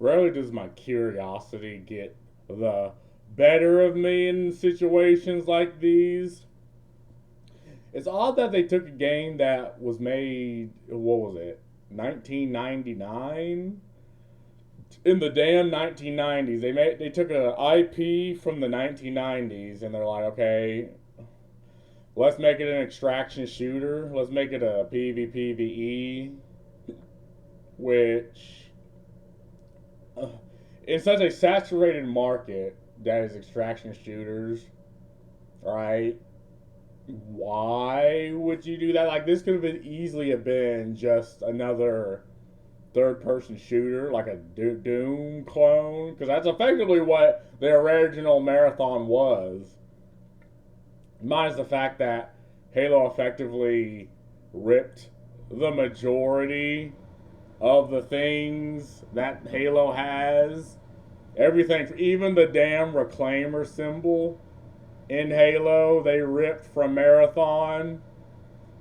Rarely does my curiosity get the better of me in situations like these. It's odd that they took a game that was made, what was it, 1999? In the damn 1990s. They took an IP from the 1990s and they're like, okay, let's make it an extraction shooter. Let's make it a PvPvE, which in such a saturated market that is extraction shooters, right? Why would you do that? Like this could have been easily have been just another third-person shooter, like a Doom clone, because that's effectively what the original Marathon was. Minus the fact that Halo effectively ripped the majority of the things that Halo has. Everything, even the damn Reclaimer symbol in Halo, they ripped from Marathon.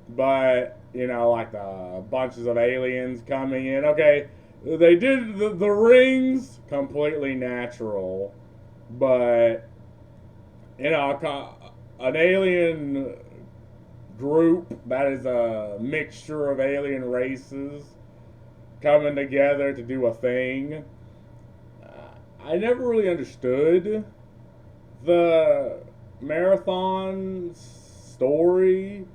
But, you know, like the bunches of aliens coming in. Okay, they did the rings completely natural. But, you know, an alien group that is a mixture of alien races coming together to do a thing. I never really understood the Marathon story.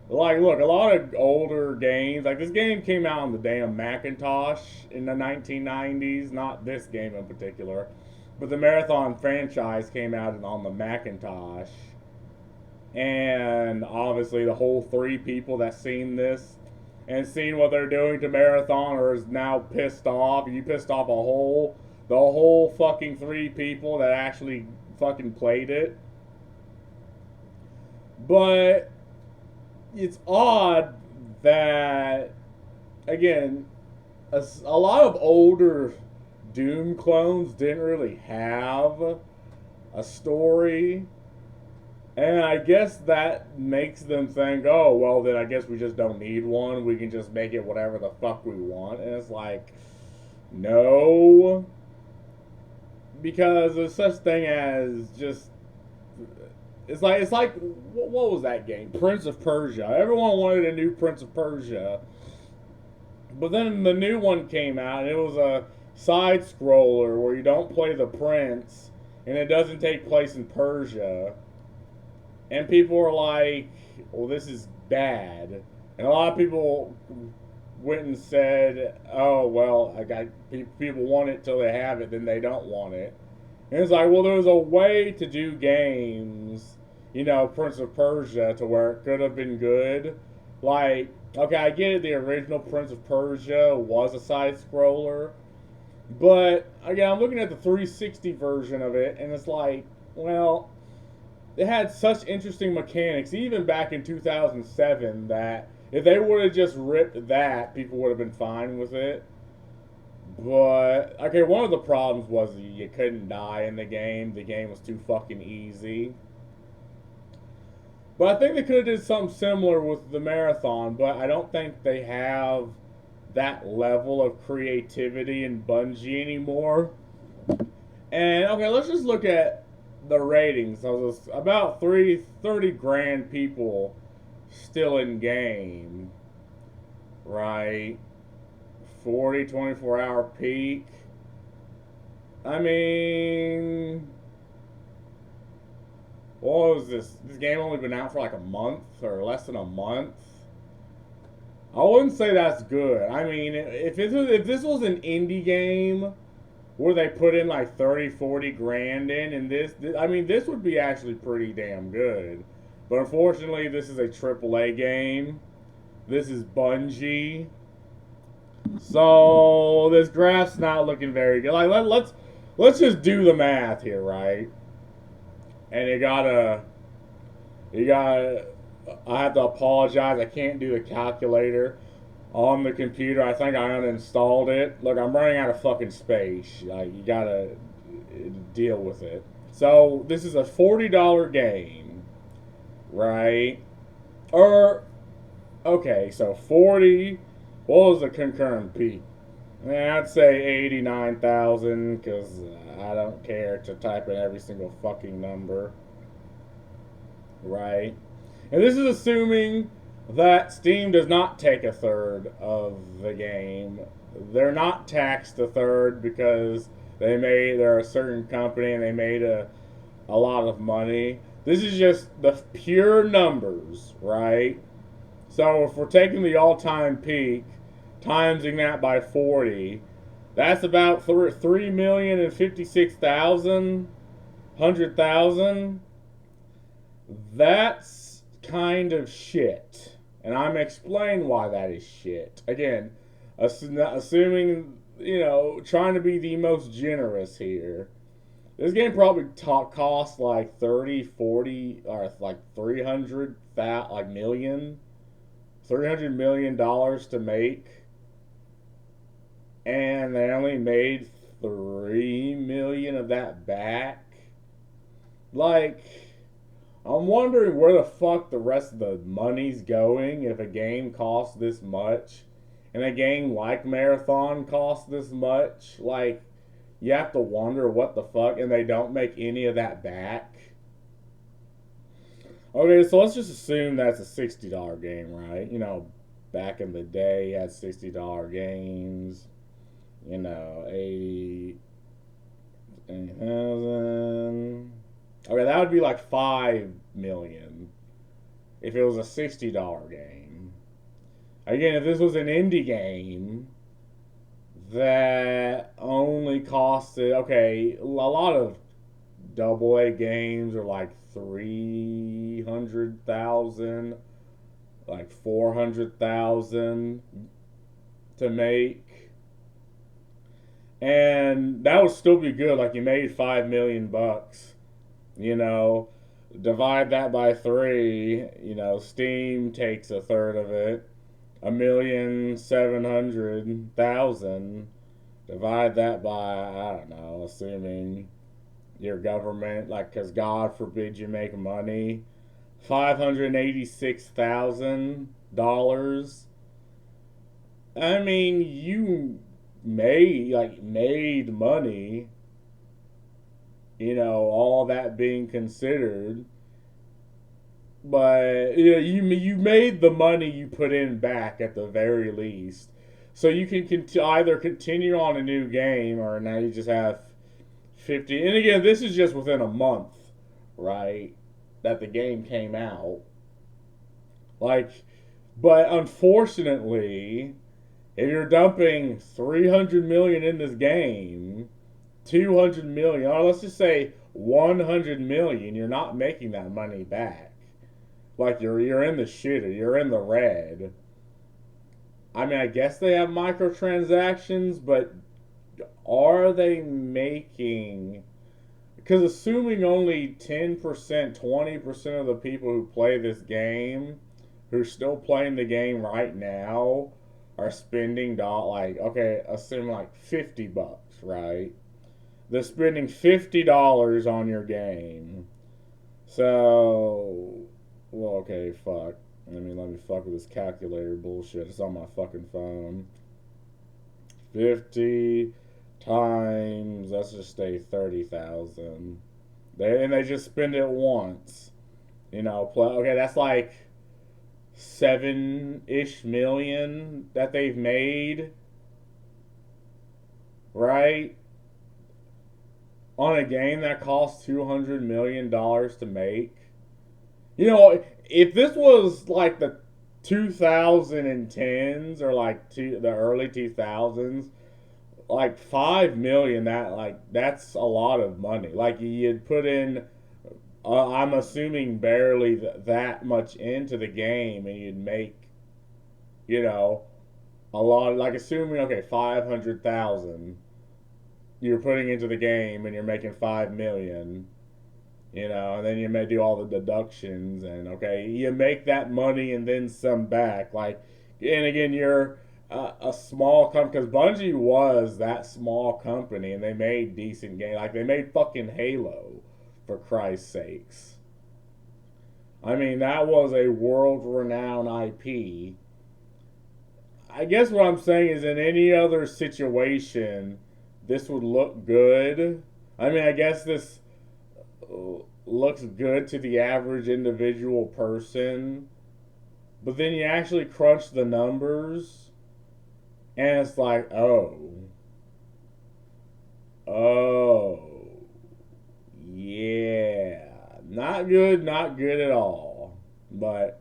Like, look, a lot of older games, like this game came out on the damn Macintosh in the 1990s, not this game in particular, but the Marathon franchise came out on the Macintosh. And obviously, the whole three people that seen this and seen what they're doing to Marathon are now pissed off. You pissed off the whole fucking three people that actually fucking played it. But it's odd that, again, a lot of older Doom clones didn't really have a story. And I guess that makes them think, oh, well, then I guess we just don't need one. We can just make it whatever the fuck we want. And it's like, no. Because there's such thing as just it's like what was that game? Prince of Persia. Everyone wanted a new Prince of Persia, but then the new one came out, and it was a side scroller where you don't play the prince, and it doesn't take place in Persia. And people were like, "Well, this is bad," and a lot of people went and said, "Oh, well, I got people want it till they have it, then they don't want it." And it's like, well, there was a way to do games, you know, Prince of Persia, to where it could have been good. Like, okay, I get it, the original Prince of Persia was a side scroller, but again, I'm looking at the 360 version of it, and it's like, well, it had such interesting mechanics, even back in 2007, that if they would have just ripped that, people would have been fine with it. But okay, one of the problems was you couldn't die in the game. The game was too fucking easy. But I think they could have did something similar with the Marathon, but I don't think they have that level of creativity in Bungie anymore. And okay, let's just look at the ratings. So there's about 30 grand people still in game, right? 40, 24-hour peak. I mean, what was this? This game only been out for like a month or less than a month. I wouldn't say that's good. I mean, if this was an indie game where they put in like 30, 40 grand in, and I mean, this would be actually pretty damn good. But unfortunately, this is a AAA game. This is Bungie. So this graph's not looking very good. Like let's just do the math here, right? And you gotta. I have to apologize. I can't do the calculator on the computer. I think I uninstalled it. Look, I'm running out of fucking space. Like you gotta deal with it. So this is a $40 game, right? Or okay, so 40. What was the concurrent peak? I'd say 89,000 because I don't care to type in every single fucking number, right? And this is assuming that Steam does not take a third of the game. They're not taxed a third because they're a certain company and they made a lot of money. This is just the pure numbers, right? So if we're taking the all-time peak, timesing that by 40, that's about 3,056,000, 100,000. That's kind of shit. And I'm explaining why that is shit. Again, assuming, trying to be the most generous here. This game probably cost like 30, 40, or like 300, like million, $300 million to make. And they only made 3 million of that back. Like, I'm wondering where the fuck the rest of the money's going if a game costs this much and a game like Marathon costs this much. Like, you have to wonder what the fuck, and they don't make any of that back. Okay, so let's just assume that's a $60 game, right? Back in the day, you had $60 games. 80,000. Okay, that would be like 5 million if it was a $60 game. Again, if this was an indie game that only costed, okay, a lot of AA games are like 300,000, like 400,000 to make. And that would still be good. Like, you made 5 million bucks. Divide that by 3. Steam takes a third of it. 1,700,000. Divide that by, I don't know, assuming your government, like, because God forbid you make money, $586,000. I mean, you made money, all that being considered. But you made the money you put in back at the very least. So you can either continue on a new game, or now you just have 50. And again, this is just within a month, right? That the game came out. Like, but unfortunately, if you're dumping 300 million in this game, 200 million, or let's just say 100 million, you're not making that money back. Like, you're in the shitter, you're in the red. I mean, I guess they have microtransactions, but are they making? Because assuming only 10%, 20% of the people who play this game, who are still playing the game right now, are spending okay, assume like $50, right? They're spending $50 on your game. So, well, okay, fuck. Let me fuck with this calculator bullshit. It's on my fucking phone. 50 times, let's just say 30,000. They just spend it once. Okay, that's like 7-ish million that they've made, right? On a game that costs $200 million to make. If this was like the 2010s or like the early 2000s, like 5 million, that's a lot of money. Like, you'd put in, I'm assuming barely that much into the game, and you'd make, a lot. Like, assuming, okay, 500,000 you're putting into the game, and you're making 5 million. And then you may do all the deductions, and okay, you make that money and then some back. Like, and again, you're a small company, because Bungie was that small company, and they made decent games. Like, they made fucking Halo, for Christ's sakes. I mean, that was a world-renowned IP. I guess what I'm saying is in any other situation, this would look good. I mean, I guess this looks good to the average individual person, but then you actually crunch the numbers, and it's like, oh, yeah, not good at all. But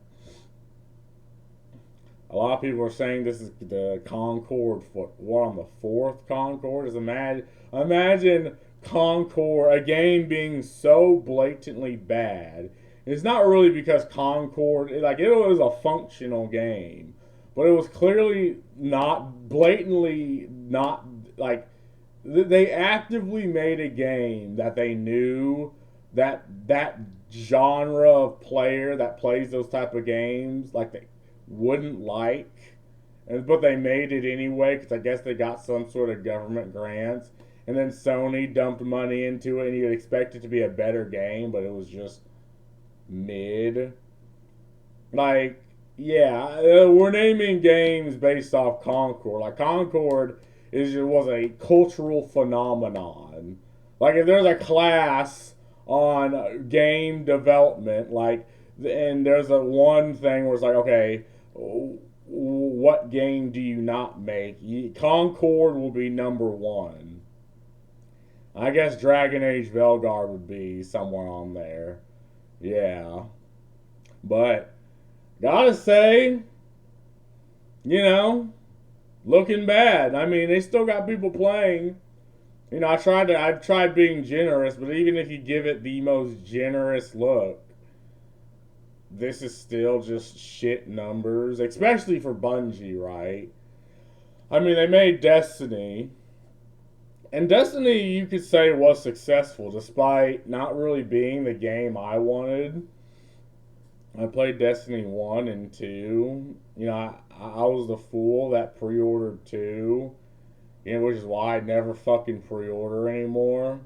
a lot of people are saying this is the Concord. What on the fourth Concord? Imagine Concord, a game being so blatantly bad. It's not really because Concord, like it was a functional game, but it was clearly not blatantly not like they actively made a game that they knew that genre of player that plays those type of games like they wouldn't like, but they made it anyway because I guess they got some sort of government grants, and then Sony dumped money into it, and you'd expect it to be a better game, but it was just mid. Like, yeah, we're naming games based off Concord. Like Concord was a cultural phenomenon. Like if there's a class on game development, like, and there's a one thing where it's like, okay, what game do you not make? Concord will be number one. I guess Dragon Age Velgar would be somewhere on there. Yeah. But, gotta say, looking bad. I mean, they still got people playing. I've tried being generous, but even if you give it the most generous look, this is still just shit numbers, especially for Bungie, right? I mean, they made Destiny, and Destiny, you could say, was successful despite not really being the game I wanted. I played Destiny 1 and 2. I was the fool that pre-ordered 2, which is why I never fucking pre-order anymore.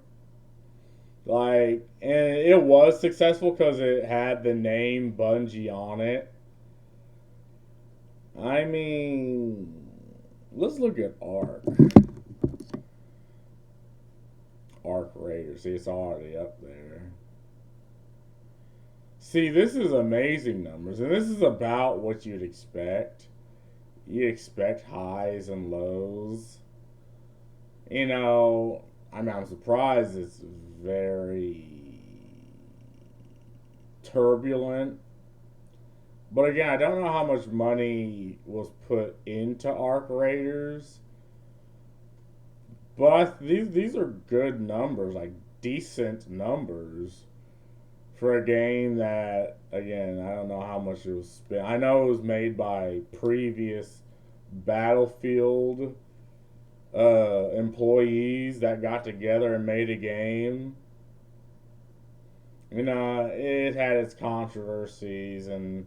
Like, and it was successful because it had the name Bungie on it. I mean, let's look at Ark. Ark Raiders. See, it's already up there. See, this is amazing numbers, and this is about what you'd expect. You expect highs and lows. I'm surprised it's very turbulent. But again, I don't know how much money was put into Arc Raiders. But these are good numbers, like decent numbers for a game that, again, I don't know how much it was spent. I know it was made by previous Battlefield employees that got together and made a game. It had its controversies and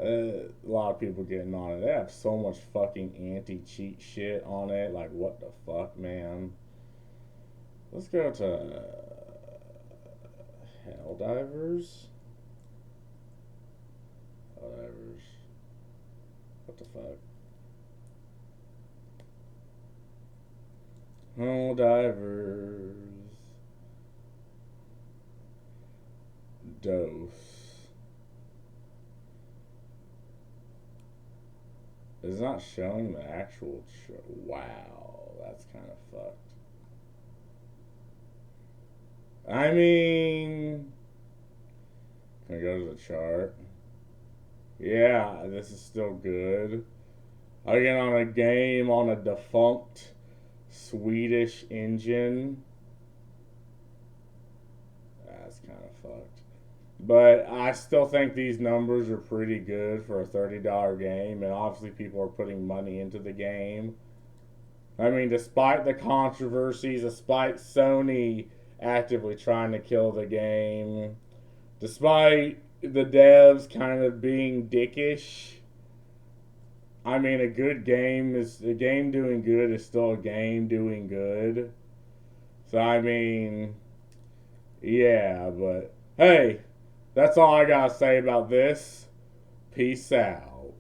a lot of people getting on it. They have so much fucking anti-cheat shit on it. Like, what the fuck, man? Let's go to Helldivers. Helldivers. What the fuck? Helldivers. Dose. It's not showing the actual show. Wow, that's kind of fucked. I mean, can I go to the chart? Yeah, this is still good. Again, on a game on a defunct Swedish engine. That's kind of fucked. But I still think these numbers are pretty good for a $30 game, and obviously people are putting money into the game. I mean, despite the controversies, despite Sony actively trying to kill the game, despite the devs kind of being dickish, I mean, a game doing good is still a game doing good. So, I mean, yeah, but hey, that's all I gotta say about this. Peace out.